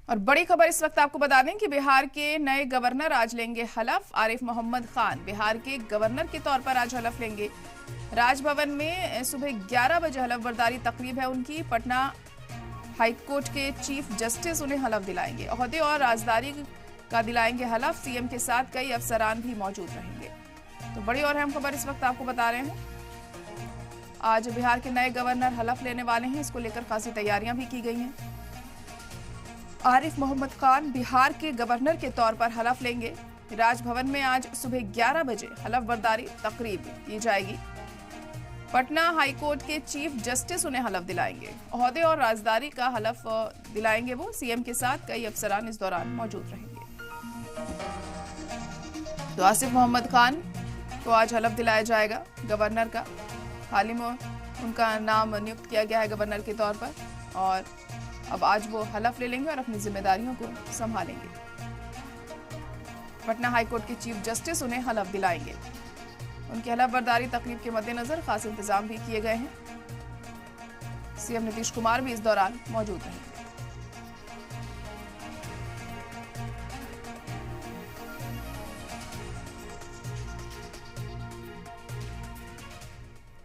और बड़ी खबर इस वक्त आपको बता दें कि बिहार के नए गवर्नर आज लेंगे हलफ। आरिफ मोहम्मद खान बिहार के गवर्नर के तौर पर आज हलफ लेंगे। राजभवन में सुबह 11 बजे हलफ बर्दारी तकरीब है उनकी। पटना हाईकोर्ट के चीफ जस्टिस उन्हें हलफ दिलाएंगे। ओहदे और राजदारी का दिलाएंगे हलफ। सीएम के साथ कई अफसरान भी मौजूद रहेंगे। तो बड़ी और अहम खबर इस वक्त आपको बता रहे हैं। आज बिहार के नए गवर्नर हलफ लेने वाले हैं। इसको लेकर खासी तैयारियां भी की गई हैं। आरिफ मोहम्मद खान बिहार के गवर्नर के तौर पर हलफ लेंगे। राजभवन में आज सुबह 11 बजे हलफ बर्दारी तकरीब की जाएगी। पटना हाईकोर्ट के चीफ जस्टिस उन्हें हलफ दिलाएंगे। ओहदे और राजदारी का हलफ दिलाएंगे वो। सीएम के साथ कई अफसरान इस दौरान मौजूद रहेंगे। तो आसिफ मोहम्मद खान को आज हलफ दिलाया जाएगा गवर्नर का। हाल ही में उनका नाम नियुक्त किया गया है गवर्नर के तौर पर, और अब आज वो हलफ ले लेंगे और अपनी जिम्मेदारियों को संभालेंगे। पटना हाईकोर्ट के चीफ जस्टिस उन्हें हलफ दिलाएंगे। उनकी हलफ बर्दारी तकरीब के मद्देनजर खास इंतजाम भी किए गए हैं। सीएम नीतीश कुमार भी इस दौरान मौजूद रहेंगे।